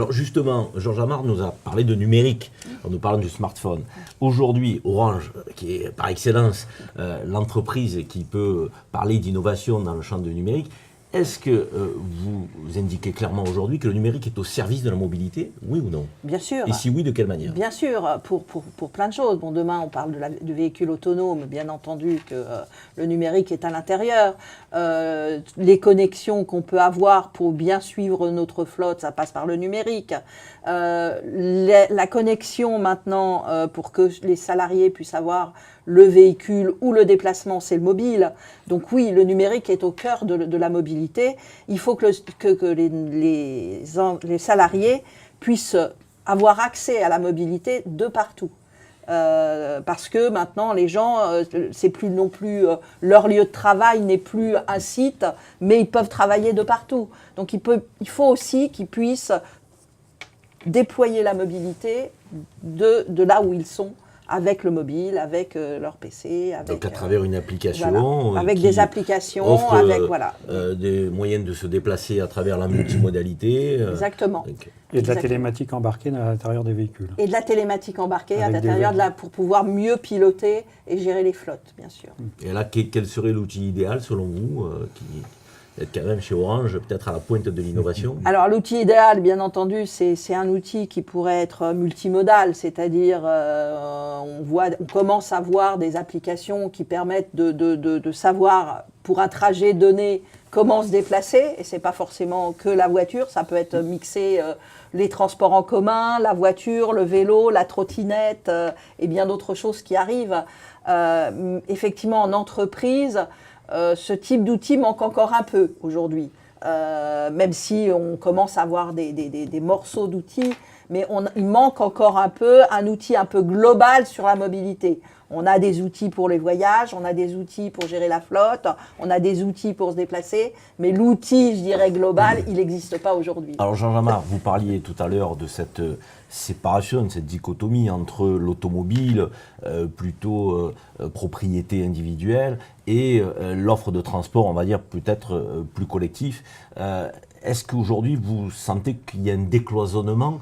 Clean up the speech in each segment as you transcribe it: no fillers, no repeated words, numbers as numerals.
Alors justement, Georges Amar nous a parlé de numérique, en nous parlant du smartphone. Aujourd'hui, Orange, qui est par excellence l'entreprise qui peut parler d'innovation dans le champ du numérique, est-ce que vous indiquez clairement aujourd'hui que le numérique est au service de la mobilité, oui ou non? Bien sûr. Et si oui, de quelle manière? Bien sûr, pour plein de choses. Bon, demain, on parle de véhicules autonomes, bien entendu que le numérique est à l'intérieur. Les connexions qu'on peut avoir pour bien suivre notre flotte, ça passe par le numérique. La connexion maintenant, pour que les salariés puissent avoir le véhicule ou le déplacement, c'est le mobile. Donc oui, le numérique est au cœur de la mobilité. Il faut que les salariés puissent avoir accès à la mobilité de partout. Parce que maintenant, les gens, c'est plus non plus leur lieu de travail n'est plus un site, mais ils peuvent travailler de partout. Donc il faut aussi qu'ils puissent déployer la mobilité de là où ils sont, avec le mobile, avec leur PC. Donc à travers une application. Voilà, avec des applications, offre, avec voilà. Des moyens de se déplacer à travers la multimodalité. Exactement. Et de la télématique embarquée à l'intérieur des véhicules. Et de la télématique embarquée Avec à l'intérieur pour pouvoir mieux piloter et gérer les flottes, bien sûr. Et là, quel serait l'outil idéal selon vous qui est quand même chez Orange, peut-être à la pointe de l'innovation? Alors l'outil idéal, bien entendu, c'est un outil qui pourrait être multimodal, c'est-à-dire on commence à voir des applications qui permettent de savoir pour un trajet donné comment se déplacer, et c'est pas forcément que la voiture, ça peut être mixé les transports en commun, la voiture, le vélo, la trottinette et bien d'autres choses qui arrivent. Effectivement, en entreprise, ce type d'outil manque encore un peu aujourd'hui, même si on commence à avoir des morceaux d'outils, mais il manque encore un peu un outil un peu global sur la mobilité. On a des outils pour les voyages, on a des outils pour gérer la flotte, on a des outils pour se déplacer, mais l'outil, je dirais, global, il n'existe pas aujourd'hui. Alors Jean Jamard, vous parliez tout à l'heure de cette séparation, de cette dichotomie entre l'automobile, plutôt propriété individuelle, et l'offre de transport, on va dire, peut-être plus collectif. Est-ce qu'aujourd'hui, vous sentez qu'il y a un décloisonnement,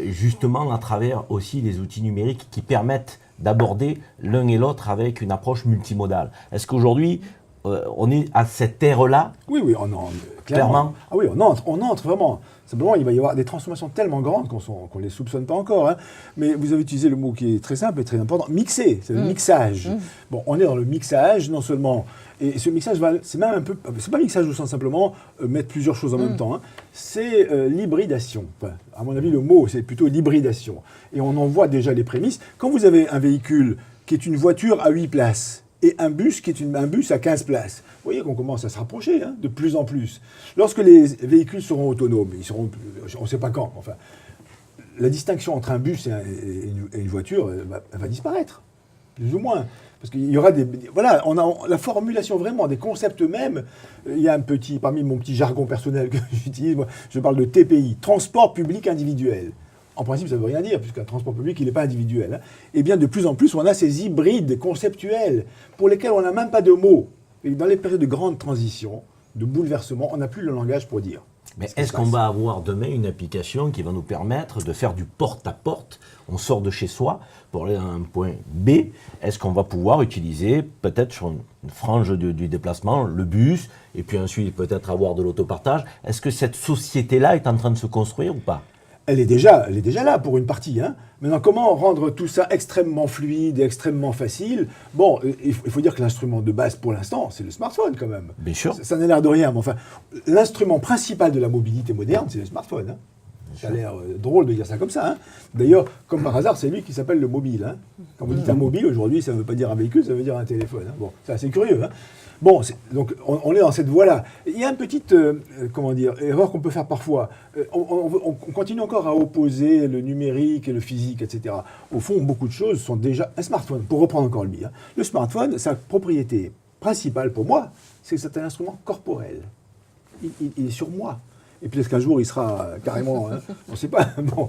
justement à travers aussi les outils numériques qui permettent d'aborder l'un et l'autre avec une approche multimodale? Est-ce qu'aujourd'hui, on est à cette ère-là? Oui, on entre. Clairement. Ah oui, on entre vraiment. Simplement, il va y avoir des transformations tellement grandes qu'on ne les soupçonne pas encore. Hein. Mais vous avez utilisé le mot qui est très simple et très important, mixer, c'est le mixage. Bon, on est dans le mixage, non seulement... Et ce mixage, c'est même un peu... C'est pas mixage au sens simplement mettre plusieurs choses en même temps. Hein. C'est l'hybridation. Enfin, à mon avis, le mot, c'est plutôt l'hybridation. Et on en voit déjà les prémices. Quand vous avez un véhicule qui est une voiture à 8 places, et un bus qui est un bus à 15 places. Vous voyez qu'on commence à se rapprocher de plus en plus. Lorsque les véhicules seront autonomes, on ne sait pas quand, enfin, la distinction entre un bus et une voiture elle va disparaître, plus ou moins. Parce qu'il y aura voilà, on a la formulation vraiment des concepts eux-mêmes. Il y a parmi mon petit jargon personnel que j'utilise, moi, je parle de TPI, transport public individuel. En principe, ça ne veut rien dire, puisqu'un transport public, il n'est pas individuel. Hein. Et bien, de plus en plus, on a ces hybrides conceptuels pour lesquels on n'a même pas de mots. Et dans les périodes de grande transition, de bouleversement, on n'a plus le langage pour dire. Mais est-ce qu'on va avoir demain une application qui va nous permettre de faire du porte-à-porte? On sort de chez soi pour aller à un point B. Est-ce qu'on va pouvoir utiliser, peut-être sur une frange du déplacement, le bus, et puis ensuite peut-être avoir de l'autopartage? Est-ce que cette société-là est en train de se construire ou pas? Elle est déjà là pour une partie. Hein. Maintenant, comment rendre tout ça extrêmement fluide et extrêmement facile? Bon, il faut dire que l'instrument de base pour l'instant, c'est le smartphone quand même. Bien sûr. Ça n'a l'air de rien, mais enfin, l'instrument principal de la mobilité moderne, c'est le smartphone. Hein. Ça a l'air drôle de dire ça comme ça. Hein. D'ailleurs, comme par hasard, c'est lui qui s'appelle le mobile. Hein. Quand vous dites un mobile, aujourd'hui, ça ne veut pas dire un véhicule, ça veut dire un téléphone. Hein. Bon, c'est assez curieux. Hein. Bon, donc on est dans cette voie-là. Il y a une petite, erreur qu'on peut faire parfois. On continue encore à opposer le numérique et le physique, etc. Au fond, beaucoup de choses sont déjà... Un smartphone, pour reprendre encore le hein. Le smartphone, sa propriété principale pour moi, c'est que c'est un instrument corporel. Il est sur moi. Et puis est-ce qu'un jour, il sera carrément... Hein, on ne sait pas. Bon,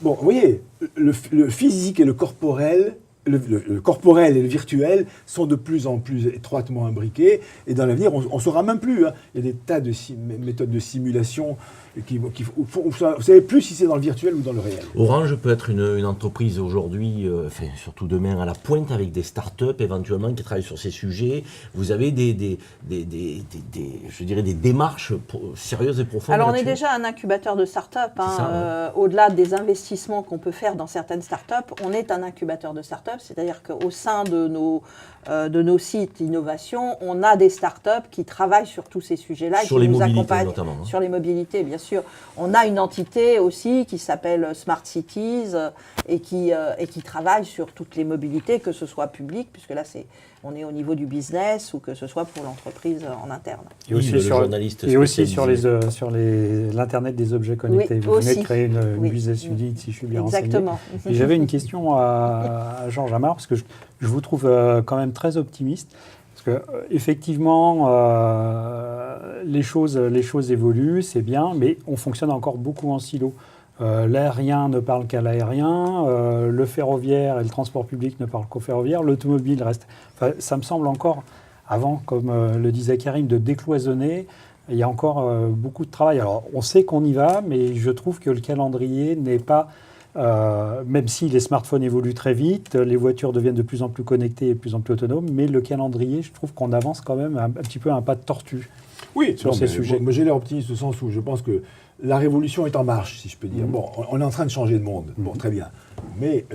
vous voyez, le physique et le corporel... Le corporel et le virtuel sont de plus en plus étroitement imbriqués et dans l'avenir, on ne saura même plus. Hein. Il y a des tas de méthodes de simulation vous savez plus si c'est dans le virtuel ou dans le réel. Orange peut être une entreprise aujourd'hui, surtout demain, à la pointe avec des startups éventuellement qui travaillent sur ces sujets. Vous avez je dirais des démarches sérieuses et profondes. Alors on est là-dessus. déjà un incubateur de start-up. C'est ça, Au-delà des investissements qu'on peut faire dans certaines start-up, on est un incubateur de start-up, c'est-à-dire qu'au sein de nos sites d'innovation, on a des start-up qui travaillent sur tous ces sujets-là, Sur qui les nous mobilités accompagnent notamment, hein. sur les mobilités, bien sûr. On a une entité aussi qui s'appelle Smart Cities et qui travaille sur toutes les mobilités, que ce soit public, puisque là on est au niveau du business ou que ce soit pour l'entreprise en interne. Et aussi le sur, journaliste et aussi sur spécialisé. l'Internet des objets connectés. Oui, Vous venez aussi. de créer une Oui. business unit, si je suis bien renseigné. Exactement. Et j'avais une question à Georges Amar, parce que je vous trouve quand même très optimiste. Parce que effectivement, les choses évoluent, c'est bien, mais on fonctionne encore beaucoup en silo. L'aérien ne parle qu'à l'aérien, le ferroviaire et le transport public ne parlent qu'au ferroviaire, l'automobile reste... Enfin, ça me semble encore, avant, comme le disait Karim, de décloisonner. Il y a encore beaucoup de travail. Alors, on sait qu'on y va, mais je trouve que le calendrier n'est pas... même si les smartphones évoluent très vite, les voitures deviennent de plus en plus connectées et de plus en plus autonomes, mais le calendrier, je trouve qu'on avance quand même un petit peu à un pas de tortue. Oui, sur ces sujets. Moi, j'ai l'air optimiste au sens où je pense que la révolution est en marche, si je peux dire. Bon, on est en train de changer de monde. Bon, très bien. Mais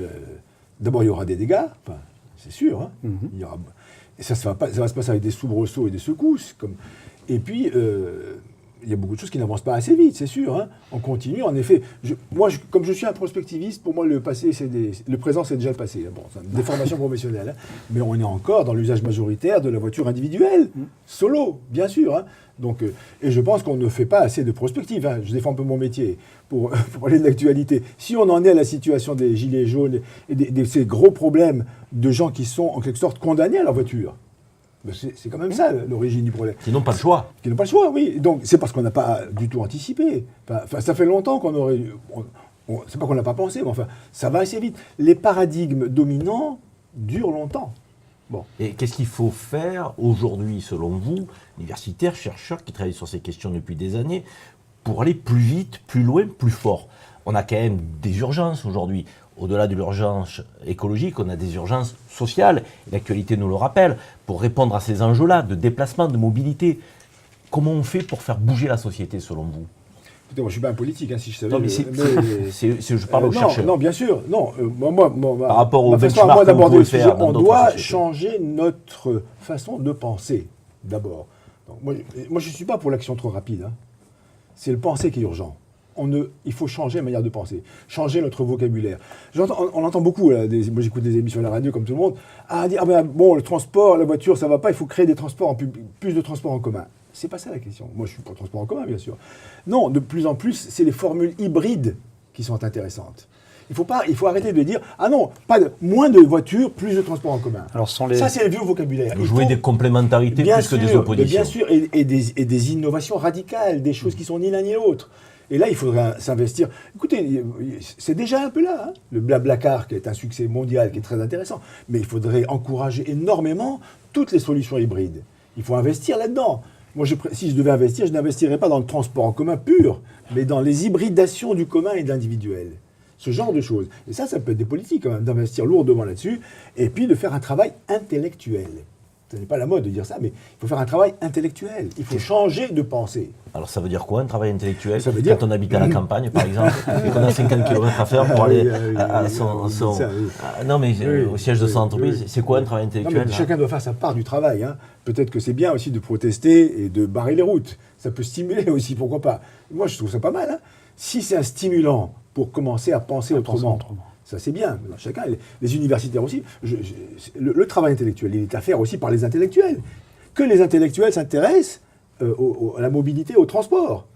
d'abord, il y aura des dégâts, enfin, c'est sûr. Hein. Il y aura, et ça va se passer avec des soubresauts et des secousses. Et puis, il y a beaucoup de choses qui n'avancent pas assez vite, c'est sûr. Hein. On continue, en effet. Comme je suis un prospectiviste, pour moi, le présent, c'est déjà le passé. Bon, c'est une déformation professionnelle. Hein. Mais on est encore dans l'usage majoritaire de la voiture individuelle, solo, bien sûr. Hein. Donc, et je pense qu'on ne fait pas assez de prospective. Hein. Je défends un peu mon métier pour parler de l'actualité. Si on en est à la situation des gilets jaunes et de ces gros problèmes de gens qui sont en quelque sorte condamnés à leur voiture, c'est quand même ça l'origine du problème. Qui n'ont pas le choix. Qui n'ont pas le choix, oui. Donc c'est parce qu'on n'a pas du tout anticipé. Enfin, ça fait longtemps qu'on aurait... c'est pas qu'on n'a pas pensé, mais enfin, ça va assez vite. Les paradigmes dominants durent longtemps. Bon. Et qu'est-ce qu'il faut faire aujourd'hui, selon vous, universitaires, chercheurs qui travaillent sur ces questions depuis des années, pour aller plus vite, plus loin, plus fort? On a quand même des urgences aujourd'hui. Au-delà de l'urgence écologique, on a des urgences sociales. L'actualité nous le rappelle. Pour répondre à ces enjeux-là, de déplacement, de mobilité, comment on fait pour faire bouger la société, selon vous? Écoutez, moi je ne suis pas un politique, hein, si je savais... Non, mais je parle aux chercheurs. Non, bien sûr. Non, Par rapport au ma façon à benchmark moi que vous d'aborder pouvez le sujet, faire dans on d'autres doit sociétés. changer notre façon de penser, d'abord. Donc, moi, je ne suis pas pour l'action trop rapide. Hein. C'est le penser qui est urgent. Il faut changer la manière de penser, changer notre vocabulaire. On entend beaucoup, là, moi j'écoute des émissions à la radio comme tout le monde, dire bon, le transport, la voiture, ça ne va pas, il faut créer des transports plus de transports en commun. C'est pas ça la question. Moi je suis pour le transport en commun, bien sûr. Non, de plus en plus, c'est les formules hybrides qui sont intéressantes. Il faut arrêter de dire non, moins de voitures, plus de transports en commun. Alors, ça, c'est le vieux vocabulaire. Vous jouez des complémentarités plus que des oppositions. Bien sûr, et des innovations radicales, des choses qui sont ni l'un ni l'autre. Et là, il faudrait s'investir. Écoutez, c'est déjà un peu là, hein, le Blablacar, qui est un succès mondial, qui est très intéressant. Mais il faudrait encourager énormément toutes les solutions hybrides. Il faut investir là-dedans. Moi, si je devais investir, je n'investirais pas dans le transport en commun pur, mais dans les hybridations du commun et de l'individuel. Ce genre de choses. Et ça peut être des politiques, quand même, d'investir lourdement là-dessus, et puis de faire un travail intellectuel. Ce n'est pas la mode de dire ça, mais il faut faire un travail intellectuel. Il faut changer de pensée. Alors ça veut dire quoi, un travail intellectuel? Ça veut dire... Quand on habite à la campagne, par exemple, et qu'on a 50 km à faire pour aller à son... Non, mais au siège de son entreprise, c'est quoi un travail intellectuel? Chacun doit faire sa part du travail. Hein. Peut-être que c'est bien aussi de protester et de barrer les routes. Ça peut stimuler aussi, pourquoi pas. Moi, je trouve ça pas mal. Hein. Si c'est un stimulant pour commencer à penser autrement. Ça, c'est bien. Chacun, les universitaires aussi. Le travail intellectuel, il est à faire aussi par les intellectuels. Que les intellectuels s'intéressent à la mobilité, au transport.